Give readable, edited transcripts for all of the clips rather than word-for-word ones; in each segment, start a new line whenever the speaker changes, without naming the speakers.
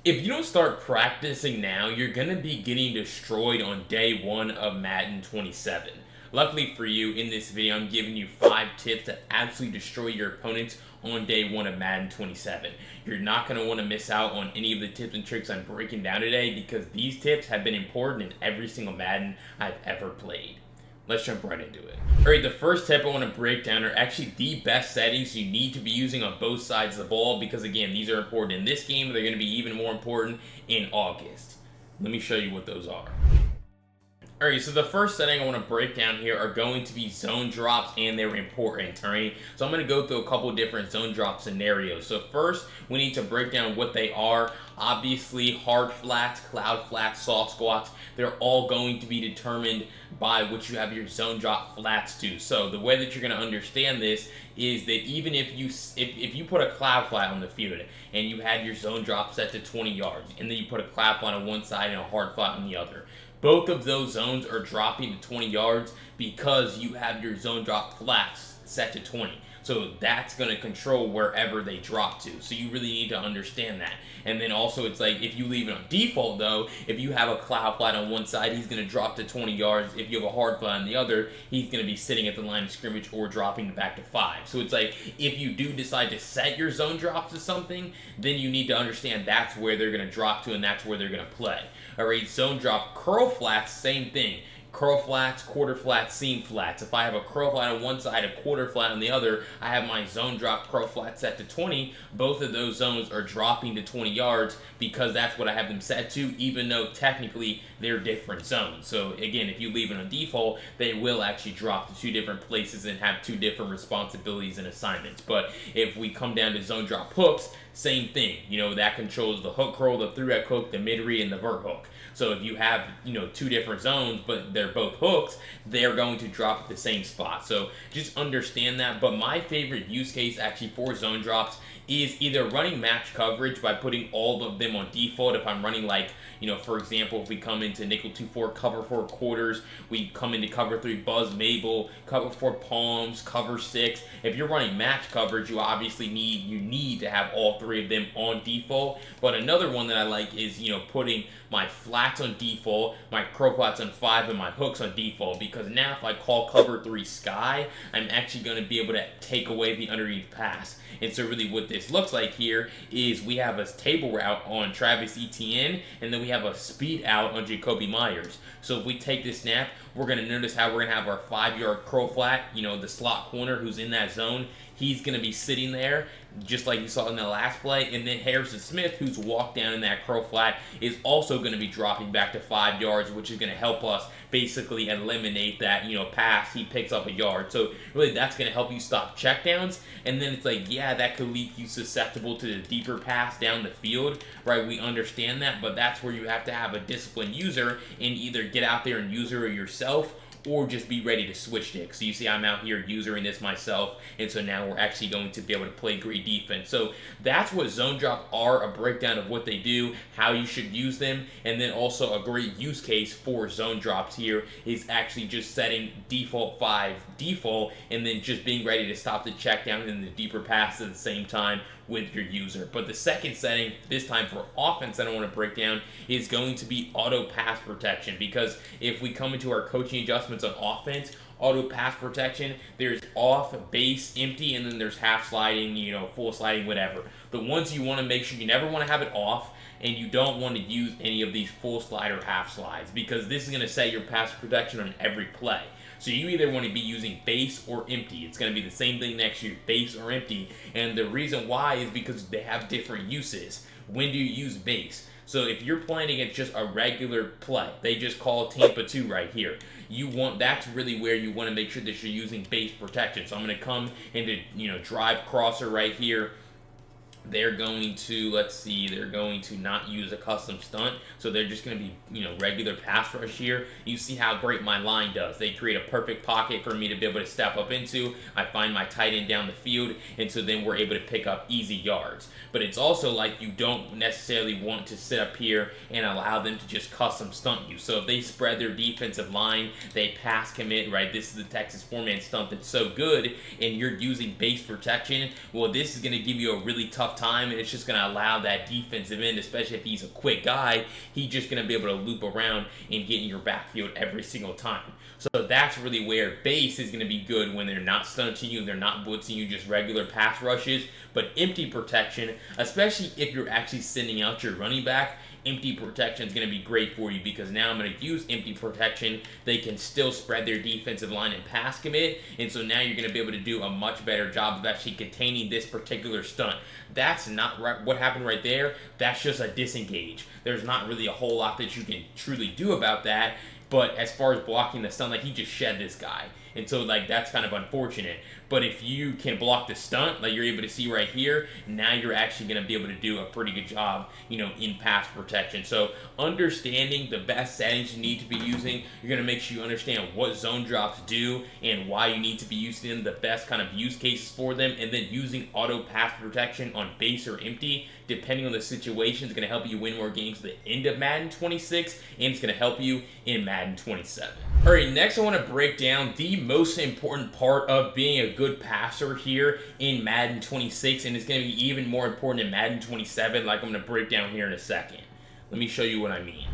If you don't start practicing now, you're going to be getting destroyed on day one of Madden 27. Luckily for you, in this video, I'm giving you 5 tips that absolutely destroy your opponents on day one of Madden 27. You're not going to want to miss out on any of the tips and tricks I'm breaking down today because these tips have been important in every single Madden I've ever played. Let's jump right into it. Alright, the first tip I want to break down are actually the best settings you need to be using on both sides of the ball because, again, these are important in this game. They're going to be even more important in August. Let me show you what those are. Alright, so the first setting I want to break down here are going to be zone drops, and they're important, alright? So I'm going to go through a couple different zone drop scenarios. So first, we need to break down what they are. Obviously, hard flats, cloud flats, soft squats, they're all going to be determined by what you have your zone drop flats to. So the way that you're going to understand this is that even if you put a cloud flat on the field and you had your zone drop set to 20 yards, and then you put a cloud flat on one side and a hard flat on the other, both of those zones are dropping to 20 yards because you have your zone drop flats set to 20. So that's going to control wherever they drop to. So you really need to understand that. And then also it's like if you leave it on default though, if you have a cloud flat on one side, he's going to drop to 20 yards. If you have a hard flat on the other, he's going to be sitting at the line of scrimmage or dropping back to 5. So it's like if you do decide to set your zone drops to something, then you need to understand that's where they're going to drop to and that's where they're going to play. Alright, zone drop curl flats, same thing. Curl flats, quarter flats, seam flats. If I have a curl flat on one side, a quarter flat on the other, I have my zone drop curl flat set to 20. Both of those zones are dropping to 20 yards because that's what I have them set to, even though technically they're different zones. So again, if you leave it on default, they will actually drop to 2 different places and have 2 different responsibilities and assignments. But if we come down to zone drop hooks, same thing. You know, that controls the hook curl, the through hook, the mid read, and the vert hook. So if you have, 2 different zones, but they're both hooks, they're going to drop at the same spot. So just understand that. But my favorite use case actually for zone drops is either running match coverage by putting all of them on default. If I'm running like, for example, if we come into nickel 2-4, cover 4 quarters, we come into cover 3 Buzz Mabel, cover 4 palms, cover 6. If you're running match coverage, you obviously need to have all 3 of them on default. But another one that I like is, putting my flats on default, my curl flats on 5, and my hooks on default, because now if I call cover 3 sky, I'm actually going to be able to take away the underneath pass. And so really what this looks like here is we have a table route on Travis Etienne, and then we have a speed out on Jacoby Myers. So if we take this snap, we're going to notice how we're going to have our 5-yard curl flat, the slot corner who's in that zone. He's going to be sitting there just like you saw in the last play, and then Harrison Smith, who's walked down in that curl flat, is also going to be dropping back to 5 yards, which is going to help us basically eliminate that, pass. He picks up a yard. So really that's going to help you stop checkdowns. And then it's like, yeah, that could leave you susceptible to the deeper pass down the field, right? We understand that, but that's where you have to have a disciplined user and either get out there and user it yourself, or just be ready to switch sticks. So you see I'm out here using this myself, and so now we're actually going to be able to play great defense. So that's what zone drop are, a breakdown of what they do, how you should use them, and then also a great use case for zone drops here is actually just setting default 5 default, and then just being ready to stop the check down and the deeper pass at the same time with your user. But the second setting, this time for offense, that I want to break down is going to be auto pass protection, because if we come into our coaching adjustments on offense, auto pass protection, there's off, base, empty, and then there's half sliding, full sliding, whatever. The ones you want to make sure you never want to have it off, and you don't want to use any of these full slide or half slides, because this is going to set your pass protection on every play. So you either want to be using base or empty. It's going to be the same thing next year, base or empty. And the reason why is because they have different uses. When do you use base? So if you're playing against just a regular play, they just call Tampa 2 right here. That's really where you want to make sure that you're using base protection. So I'm going to come into, drive crosser right here. They're going to, they're going to not use a custom stunt, so they're just going to be, regular pass rush here. You see how great my line does. They create a perfect pocket for me to be able to step up into. I find my tight end down the field, and so then we're able to pick up easy yards. But it's also like you don't necessarily want to sit up here and allow them to just custom stunt you. So if they spread their defensive line, they pass commit, right? This is the Texas 4-man stunt that's so good, and you're using base protection. Well, this is going to give you a really tough tough time, and it's just going to allow that defensive end, especially if he's a quick guy, he's just going to be able to loop around and get in your backfield every single time. So that's really where base is going to be good when they're not stunting you, they're not blitzing you, just regular pass rushes. But empty protection, especially if you're actually sending out your running back, empty protection is going to be great for you, because now I'm going to use empty protection. They can still spread their defensive line and pass commit, and so now you're going to be able to do a much better job of actually containing this particular stunt. That's not right. What happened right there, that's just a disengage. There's not really a whole lot that you can truly do about that. But as far as blocking the stunt, like, he just shed this guy. And so, like, that's kind of unfortunate. But if you can block the stunt, like you're able to see right here, now you're actually going to be able to do a pretty good job, you know, in pass protection. So understanding the best settings you need to be using, you're going to make sure you understand what zone drops do and why you need to be using them, the best kind of use cases for them, and then using auto pass protection on base or empty, depending on the situation, is going to help you win more games at the end of Madden 26, and it's going to help you in Madden 27. All right, next I want to break down the most important part of being a good passer here in Madden 26, and it's going to be even more important in Madden 27, like I'm going to break down here in a second. Let me show you what I mean.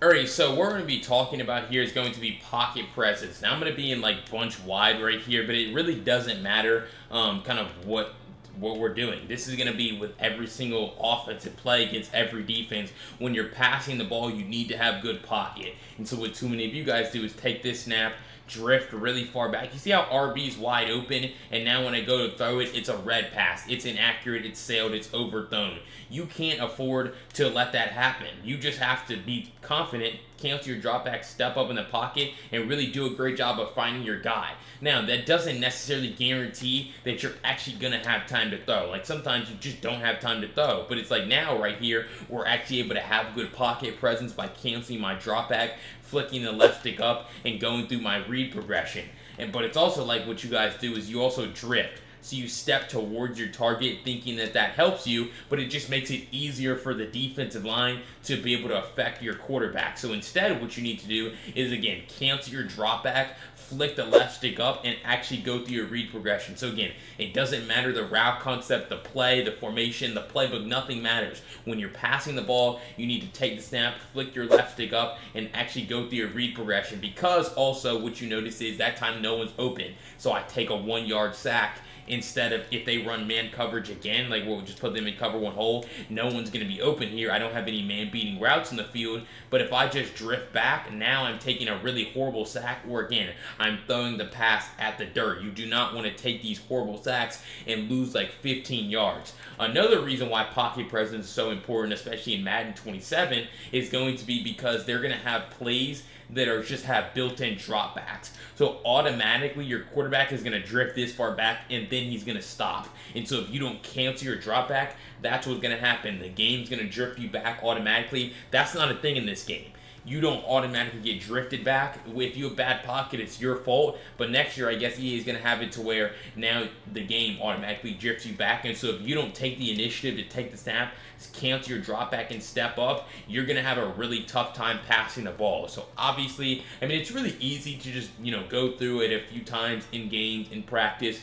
Alright, so what we're going to be talking about here is going to be pocket presence. Now I'm going to be in like bunch wide right here, but it really doesn't matter kind of what we're doing. This is going to be with every single offensive play against every defense. When you're passing the ball, you need to have good pocket. And so what too many of you guys do is take this snap, drift really far back. You see how RB's wide open, and now when I go to throw it, it's a red pass. It's inaccurate, it's sailed, it's overthrown. You can't afford to let that happen. You just have to be confident, cancel your drop back, step up in the pocket, and really do a great job of finding your guy. Now, that doesn't necessarily guarantee that you're actually going to have time to throw. Like, sometimes you just don't have time to throw. But it's like now, right here, we're actually able to have good pocket presence by canceling my drop back, flicking the left stick up, and going through my read progression. But it's also like what you guys do is you also drift. So you step towards your target thinking that that helps you, but it just makes it easier for the defensive line to be able to affect your quarterback. So instead, what you need to do is, again, cancel your drop back, flick the left stick up, and actually go through your read progression. So again, it doesn't matter the route concept, the play, the formation, the playbook, nothing matters. When you're passing the ball, you need to take the snap, flick your left stick up, and actually go through your read progression, because also what you notice is that time no one's open. So I take a 1-yard sack. Instead of, if they run man coverage again, like we'll just put them in cover one hole, no one's going to be open here. I don't have any man beating routes in the field. But if I just drift back, now I'm taking a really horrible sack, or again, I'm throwing the pass at the dirt. You do not want to take these horrible sacks and lose like 15 yards. Another reason why pocket presence is so important, especially in Madden 27, is going to be because they're going to have plays that are just have built-in dropbacks. So automatically your quarterback is going to drift this far back, and then he's going to stop. And so if you don't cancel your dropback, that's what's going to happen. The game's going to drift you back automatically. That's not a thing in this game. You don't automatically get drifted back. If you have bad pocket, it's your fault. But next year, I guess EA is going to have it to where now the game automatically drifts you back. And so if you don't take the initiative to take the snap, cancel your drop back, and step up, you're going to have a really tough time passing the ball. So obviously, I mean, it's really easy to just, go through it a few times in games, in practice.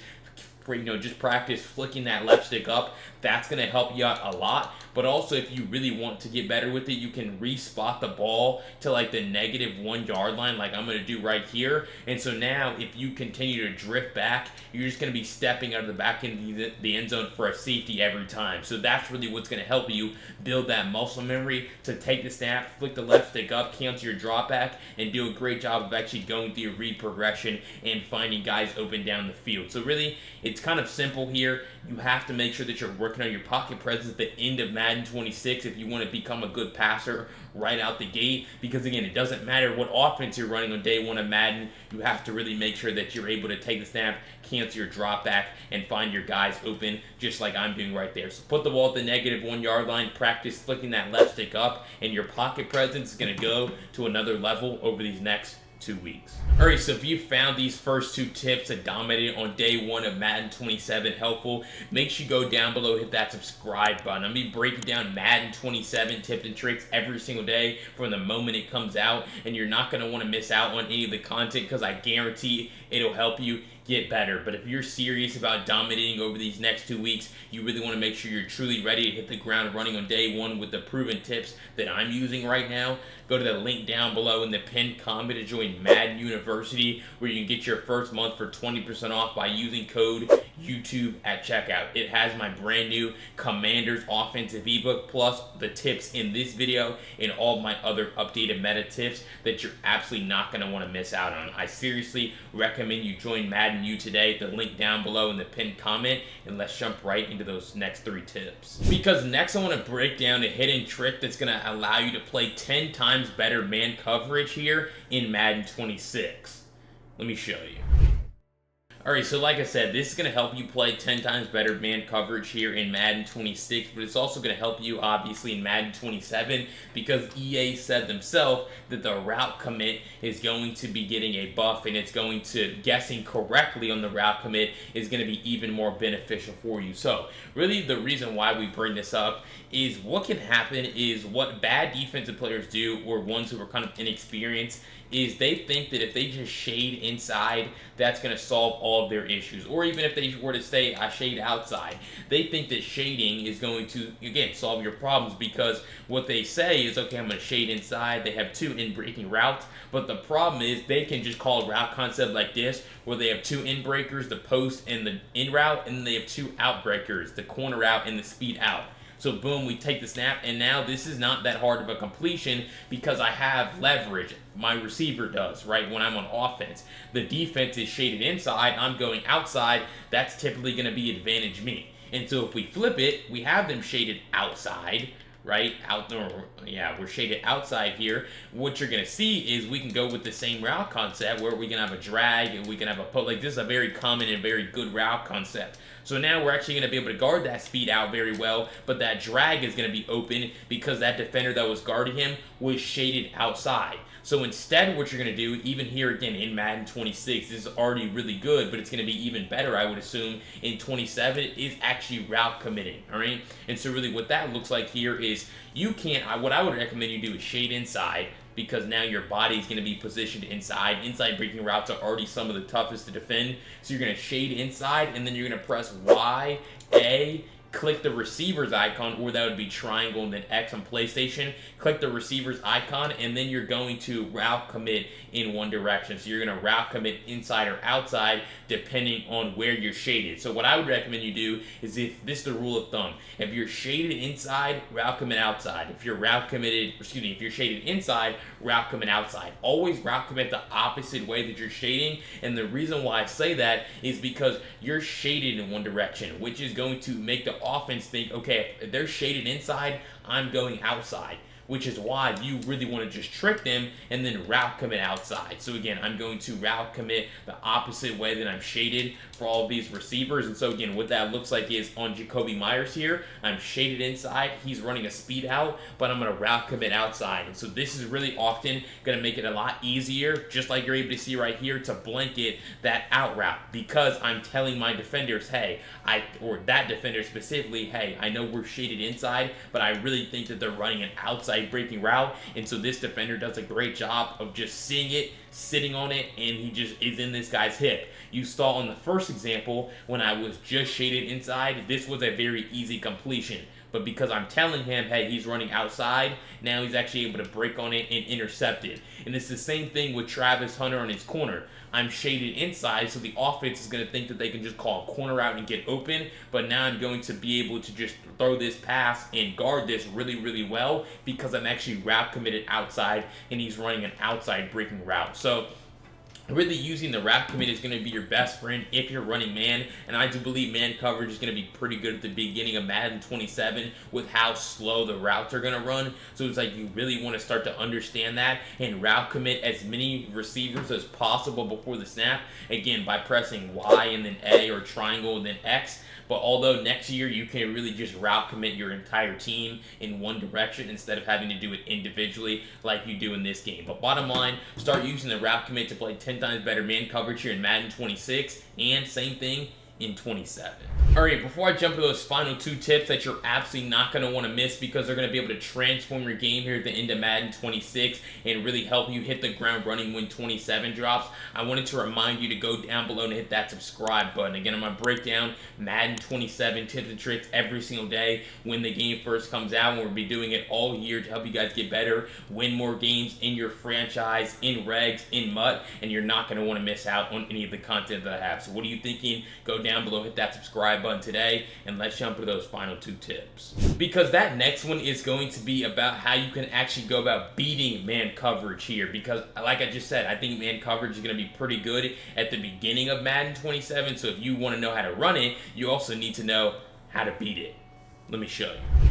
Just practice flicking that left stick up. That's going to help you out a lot. But also, if you really want to get better with it, you can re-spot the ball to like the negative 1 yard line, like I'm going to do right here. And so now, if you continue to drift back, you're just going to be stepping out of the back end of the end zone for a safety every time. So that's really what's going to help you build that muscle memory to take the snap, flick the left stick up, cancel your drop back, and do a great job of actually going through your read progression and finding guys open down the field. So really, it's kind of simple here. You have to make sure that you're working on your pocket presence at the end of Madden 26 if you want to become a good passer right out the gate, because again, it doesn't matter what offense you're running on day one of Madden. You have to really make sure that you're able to take the snap, cancel your drop back, and find your guys open, just like I'm doing right there. So put the ball at the negative 1 yard line, practice flicking that left stick up, and your pocket presence is going to go to another level over these next 2 weeks. Alright, so if you found these first 2 tips that dominated on day 1 of Madden 27 helpful, make sure you go down below, hit that subscribe button. I'm going to be breaking down Madden 27 tips and tricks every single day from the moment it comes out, and you're not going to want to miss out on any of the content, because I guarantee it'll help you get better. But if you're serious about dominating over these next 2 weeks, you really want to make sure you're truly ready to hit the ground running on day one with the proven tips that I'm using right now. Go to the link down below in the pinned comment to join Madden University, where you can get your first month for 20% off by using code YouTube at checkout. It has my brand new Commanders offensive ebook, plus the tips in this video and all my other updated meta tips that you're absolutely not going to want to miss out on. I seriously recommend you join Madden U today. The link down below in the pinned comment, and let's jump right into those next 3 tips. Because next I want to break down a hidden trick that's going to allow you to play 10 times better man coverage here in Madden 26. Let me show you. Alright, so like I said, this is going to help you play 10 times better man coverage here in Madden 26, but it's also going to help you, obviously, in Madden 27, because EA said themselves that the route commit is going to be getting a buff, and it's going to, guessing correctly on the route commit is going to be even more beneficial for you. So, really, the reason why we bring this up is what can happen is what bad defensive players do, or ones who are kind of inexperienced, is they think that if they just shade inside, that's going to solve all of their issues. Or even if they were to say, I shade outside, they think that shading is going to, again, solve your problems, because what they say is, okay, I'm going to shade inside. They have 2 in-breaking routes, but the problem is they can just call a route concept like this, where they have 2 in-breakers, the post and the in route, and then they have 2 out-breakers, the corner out and the speed out. So boom, we take the snap, and now this is not that hard of a completion because I have leverage. My receiver does, right, when I'm on offense. The defense is shaded inside, I'm going outside, that's typically going to be advantage me. And so if we flip it, we have them shaded outside, right? We're shaded outside here. What you're going to see is we can go with the same route concept where we can have a drag and we can have a put. Like, this is a very common and very good route concept. So now we're actually going to be able to guard that speed out very well, but that drag is going to be open because that defender that was guarding him was shaded outside. So instead, what you're going to do, even here again in Madden 26, this is already really good, but it's going to be even better, I would assume, in 27, is actually route committing, all right? And so really what that looks like here is you can't, what I would recommend you do is shade inside, because now your body is going to be positioned inside. Inside breaking routes are already some of the toughest to defend. So you're going to shade inside, and then you're going to press Y, A, click the receiver's icon, or that would be triangle and then X on PlayStation. Click the receiver's icon, and then you're going to route commit in one direction. So you're going to route commit inside or outside depending on where you're shaded. So what I would recommend you do is, if this is the rule of thumb, if you're shaded inside, route commit outside. If you're if you're shaded inside, route commit outside. Always route commit the opposite way that you're shading. And the reason why I say that is because you're shaded in one direction, which is going to make the offense think, okay, if they're shaded inside, I'm going outside, which is why you really want to just trick them and then route commit outside. So again, I'm going to route commit the opposite way that I'm shaded for all of these receivers. And so again, what that looks like is on Jacoby Myers here, I'm shaded inside, he's running a speed out, but I'm going to route commit outside. And so this is really often going to make it a lot easier, just like you're able to see right here, to blanket that out route, because I'm telling my defenders, hey, or that defender specifically, hey, I know we're shaded inside, but I really think that they're running an outside breaking route. And so this defender does a great job of just seeing it, sitting on it, and he just is in this guy's hip. You saw on the first example when I was just shaded inside, this was a very easy completion. But because I'm telling him, hey, he's running outside, now he's actually able to break on it and intercept it. And it's the same thing with Travis Hunter on his corner. I'm shaded inside, so the offense is going to think that they can just call a corner out and get open, but now I'm going to be able to just throw this pass and guard this really, really well, because I'm actually route committed outside, and he's running an outside breaking route. So really using the route commit is going to be your best friend if you're running man, and I do believe man coverage is going to be pretty good at the beginning of Madden 27 with how slow the routes are going to run. So it's like you really want to start to understand that and route commit as many receivers as possible before the snap, again by pressing Y and then A, or triangle and then X. But although next year you can really just route commit your entire team in one direction instead of having to do it individually like you do in this game. But bottom line, start using the route commit to play 10 times better man coverage here in Madden 26, and same thing in 27. Alright, before I jump to those final 2 tips that you're absolutely not going to want to miss because they're going to be able to transform your game here at the end of Madden 26 and really help you hit the ground running when 27 drops, I wanted to remind you to go down below and hit that subscribe button. Again, I'm going to break down Madden 27 tips and tricks every single day when the game first comes out, and we'll be doing it all year to help you guys get better, win more games in your franchise, in regs, in MUT, and you're not going to want to miss out on any of the content that I have. So what are you thinking? Go down below, hit that subscribe button today, and let's jump to those final 2 tips. Because that next one is going to be about how you can actually go about beating man coverage here, because like I just said, I think man coverage is going to be pretty good at the beginning of Madden 27, so if you want to know how to run it, you also need to know how to beat it. Let me show you.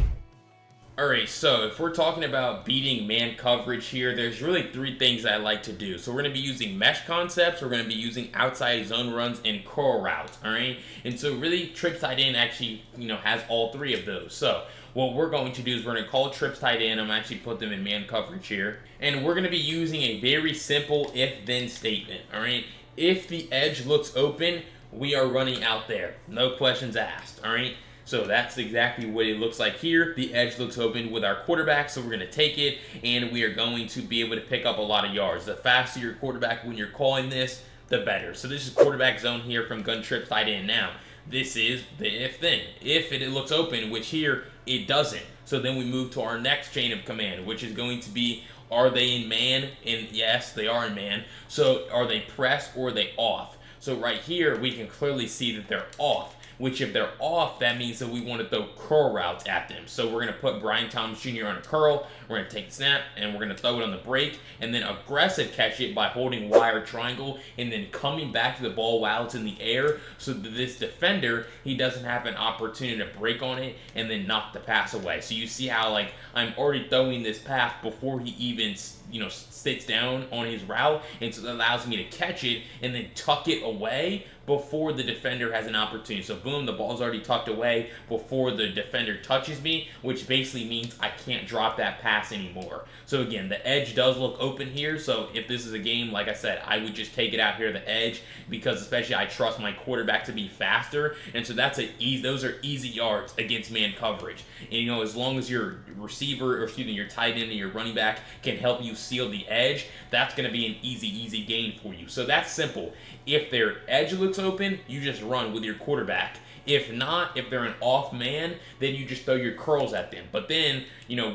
Alright, so if we're talking about beating man coverage here, there's really 3 things that I like to do. So we're going to be using mesh concepts, we're going to be using outside zone runs, and curl routes, alright? And so really, trips tight end actually, has all 3 of those. So what we're going to do is we're going to call trips tight end. I'm actually put them in man coverage here. And we're going to be using a very simple if-then statement, alright? If the edge looks open, we are running out there. No questions asked, alright? So that's exactly what it looks like here. The edge looks open with our quarterback, so we're going to take it, and we are going to be able to pick up a lot of yards. The faster your quarterback when you're calling this, the better. So this is quarterback zone here from gun trips tight end. Now, this is the if thing. If it looks open, which here it doesn't. So then we move to our next chain of command, which is going to be, are they in man? And yes, they are in man. So are they press or are they off? So right here, we can clearly see that they're off. Which if they're off, that means that we want to throw curl routes at them. So we're going to put Brian Thomas Jr. on a curl, we're going to take the snap, and we're going to throw it on the break, and then aggressive catch it by holding Y or triangle, and then coming back to the ball while it's in the air, so that this defender, he doesn't have an opportunity to break on it, and then knock the pass away. So you see how, like, I'm already throwing this pass before he even, sits down on his route, and so that allows me to catch it, and then tuck it away before the defender has an opportunity. So boom, the ball's already tucked away before the defender touches me, which basically means I can't drop that pass anymore. So again, the edge does look open here, so if this is a game, like I said, I would just take it out here, the edge, because especially I trust my quarterback to be faster, and so those are easy yards against man coverage. And as long as your receiver, or your tight end and your running back can help you seal the edge, that's going to be an easy gain for you. So that's simple. If their edge looks open, you just run with your quarterback. If not, if they're an off man, then you just throw your curls at them. But then,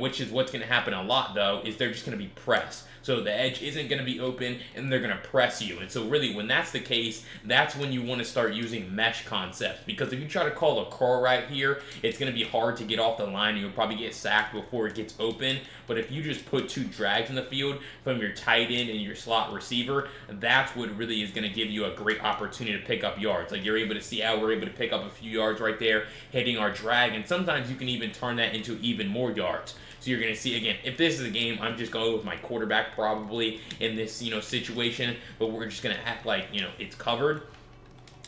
which is what's going to happen a lot, though, is they're just going to be pressed. So the edge isn't going to be open, and they're going to press you. And so really, when that's the case, that's when you want to start using mesh concepts. Because if you try to call a curl right here, it's going to be hard to get off the line. You'll probably get sacked before it gets open. But if you just put 2 drags in the field from your tight end and your slot receiver, that's what really is going to give you a great opportunity to pick up yards. Like, you're able to see how we're able to pick up a few yards right there, hitting our drag. And sometimes you can even turn that into even more yards. So you're going to see, again, if this is a game, I'm just going with my quarterback probably in this, situation, but we're just going to act like, it's covered.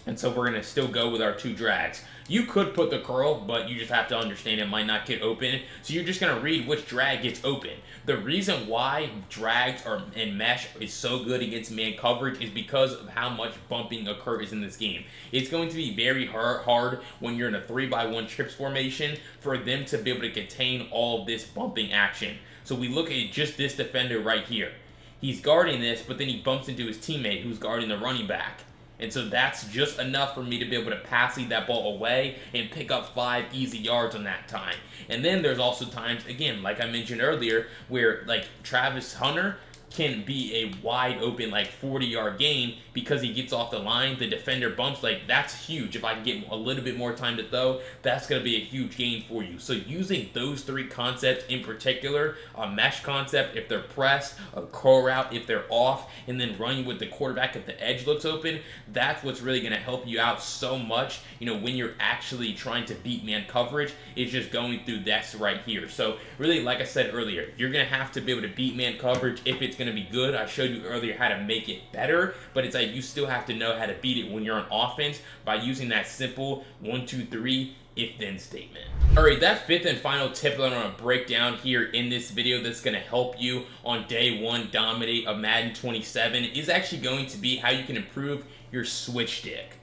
And so we're going to still go with our 2 drags. You could put the curl, but you just have to understand it might not get open. So you're just going to read which drag gets open. The reason why drags and mesh is so good against man coverage is because of how much bumping occurs in this game. It's going to be very hard when you're in a 3x1 trips formation for them to be able to contain all of this bumping action. So we look at just this defender right here. He's guarding this, but then he bumps into his teammate who's guarding the running back. And so that's just enough for me to be able to pass lead that ball away and pick up 5 easy yards on that time. And then there's also times, again, like I mentioned earlier, where like Travis Hunter can be a wide open 40-yard gain because he gets off the line, the defender bumps, that's huge. If I can get a little bit more time to throw, that's going to be a huge gain for you. So using those 3 concepts in particular, a mesh concept if they're pressed, a curl route if they're off, and then running with the quarterback if the edge looks open, that's what's really going to help you out so much, when you're actually trying to beat man coverage. It's just going through this right here. So really, like I said earlier, you're going to have to be able to beat man coverage if it's going to be good. I showed you earlier how to make it better, but it's like you still have to know how to beat it when you're on offense by using that simple 1, 2, 3 if-then statement. Alright, that 5th and final tip that I'm going to break down here in this video that's going to help you on day 1 dominate of Madden 27 is actually going to be how you can improve your switch stick.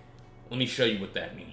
Let me show you what that means.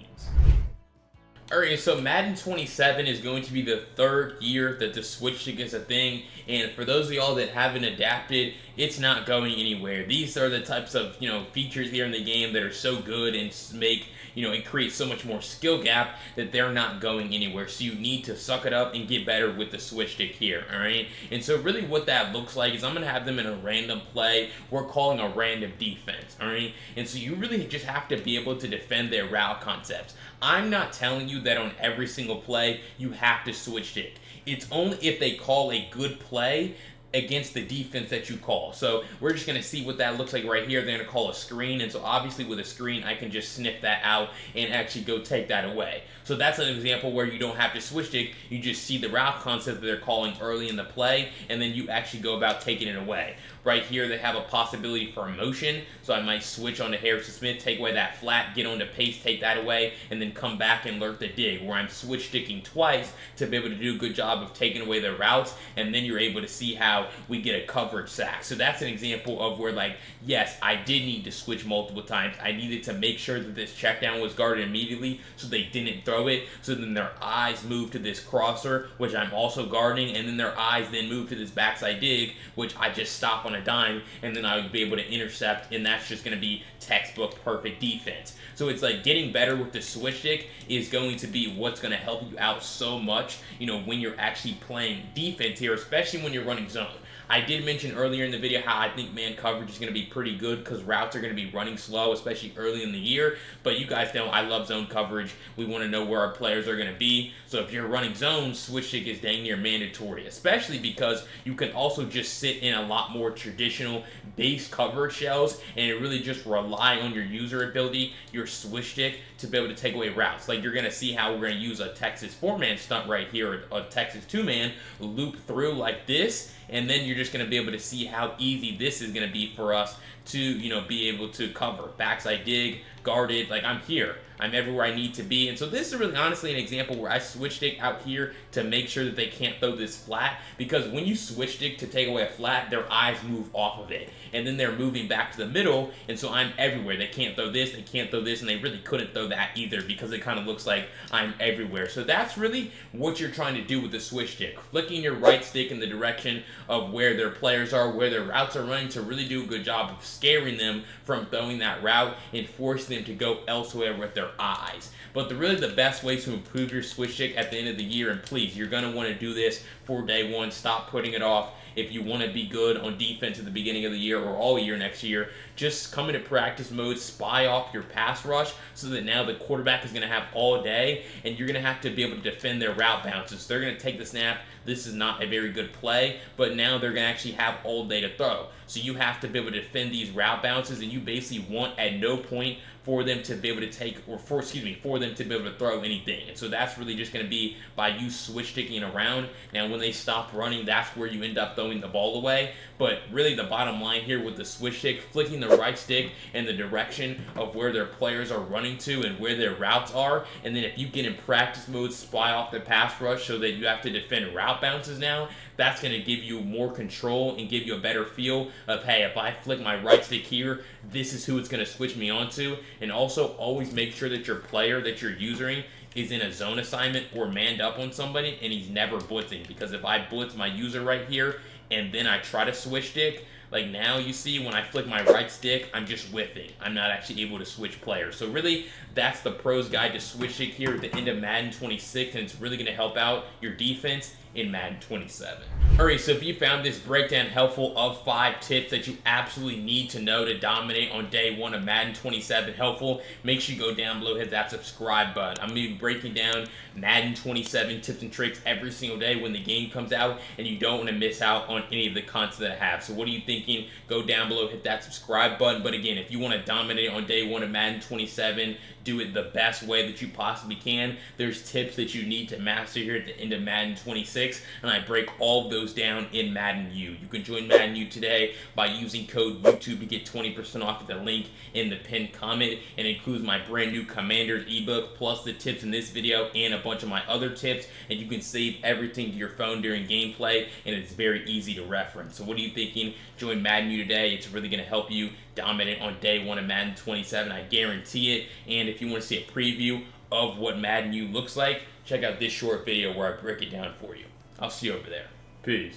Alright, so Madden 27 is going to be the third year that the switch stick is a thing, and for those of y'all that haven't adapted, it's not going anywhere. These are the types of, features here in the game that are so good and make, it creates so much more skill gap that they're not going anywhere. So you need to suck it up and get better with the switch stick here, alright? And so really what that looks like is I'm going to have them in a random play. We're calling a random defense, alright? And so you really just have to be able to defend their route concepts. I'm not telling you that on every single play you have to switch stick. It's only if they call a good play against the defense that you call. So we're just going to see what that looks like right here. They're going to call a screen, and so obviously with a screen I can just sniff that out and actually go take that away. So that's an example where you don't have to switch stick. You just see the route concept that they're calling early in the play, and then you actually go about taking it away. Right here they have a possibility for a motion, so I might switch on to Harrison Smith, take away that flat, get on to pace, take that away, and then come back and learn the dig, where I'm switch sticking twice to be able to do a good job of taking away the routes, and then you're able to see how we get a coverage sack. So that's an example of where, like, yes, I did need to switch multiple times. I needed to make sure that this check down was guarded immediately so they didn't throw it, so then their eyes move to this crosser, which I'm also guarding, and then their eyes then move to this backside dig, which I just stop on a dime, and then I would be able to intercept, and that's just going to be textbook perfect defense. So it's like getting better with the switch stick is going to be what's going to help you out so much, when you're actually playing defense here, especially when you're running zone. I did mention earlier in the video how I think man coverage is going to be pretty good because routes are going to be running slow, especially early in the year. But you guys know I love zone coverage. We want to know where our players are going to be. So if you're running zone, switch stick is dang near mandatory, especially because you can also just sit in a lot more traditional base coverage shells and really just rely on your user ability, your switch stick, to be able to take away routes. Like you're going to see how we're going to use a Texas 4-man stunt right here, or a Texas 2-man, loop through like this, and then you're just going to be able to see how easy this is going to be for us to, be able to cover. Backside dig, guarded, like I'm here. I'm everywhere I need to be. And so this is really honestly an example where I switch stick out here to make sure that they can't throw this flat, because when you switch stick to take away a flat, their eyes move off of it. And then they're moving back to the middle, and so I'm everywhere. They can't throw this, they can't throw this, and they really couldn't throw that either because it kind of looks like I'm everywhere. So that's really what you're trying to do with the switch stick. Flicking your right stick in the direction of where their players are, where their routes are running, to really do a good job of scaring them from throwing that route and forcing them to go elsewhere with their eyes. But really the best way to improve your switch stick at the end of the year, and please, you're going to want to do this for day one, stop putting it off. If you want to be good on defense at the beginning of the year or all year next year, just come into practice mode, spy off your pass rush, so that now the quarterback is going to have all day, and you're going to have to be able to defend their route bounces. They're going to take the snap. This is not a very good play, but now they're going to actually have all day to throw. So you have to be able to defend these route bounces, and you basically want at no point for them to be able to take, or for them to be able to throw anything. And so that's really just going to be by you switch sticking around. Now when they stop running, that's where you end up throwing the ball away. But really the bottom line here with the switch stick, flicking the right stick in the direction of where their players are running to and where their routes are, and then if you get in practice mode, spy off the pass rush so that you have to defend route bounces now, that's going to give you more control and give you a better feel of, hey, if I flick my right stick here, this is who it's going to switch me onto. And also always make sure that your player that you're using is in a zone assignment or manned up on somebody and he's never blitzing, because if I blitz my user right here and then I try to switch stick, like now you see when I flick my right stick, I'm just whiffing. I'm not actually able to switch players. So really, that's the pros guide to switch stick here at the end of Madden 26, and it's really going to help out your defense in Madden 27. Alright, so if you found this breakdown helpful of 5 tips that you absolutely need to know to dominate on day 1 of Madden 27 helpful, make sure you go down below, hit that subscribe button. I'm going to be breaking down Madden 27 tips and tricks every single day when the game comes out, and you don't want to miss out on any of the content that I have. So what are you thinking? Go down below, hit that subscribe button. But again, if you want to dominate on day 1 of Madden 27, do it the best way that you possibly can. There's tips that you need to master here at the end of Madden 26, and I break all of those down in Madden U. You can join Madden U today by using code YouTube to get 20% off at the link in the pinned comment. It includes my brand new Commanders ebook, plus the tips in this video and a bunch of my other tips, and you can save everything to your phone during gameplay, and it's very easy to reference. So what are you thinking? Join join Madden U today. It's really going to help you dominate on day 1 of Madden 27. I guarantee it. And if you want to see a preview of what Madden U looks like, check out this short video where I break it down for you. I'll see you over there. Peace.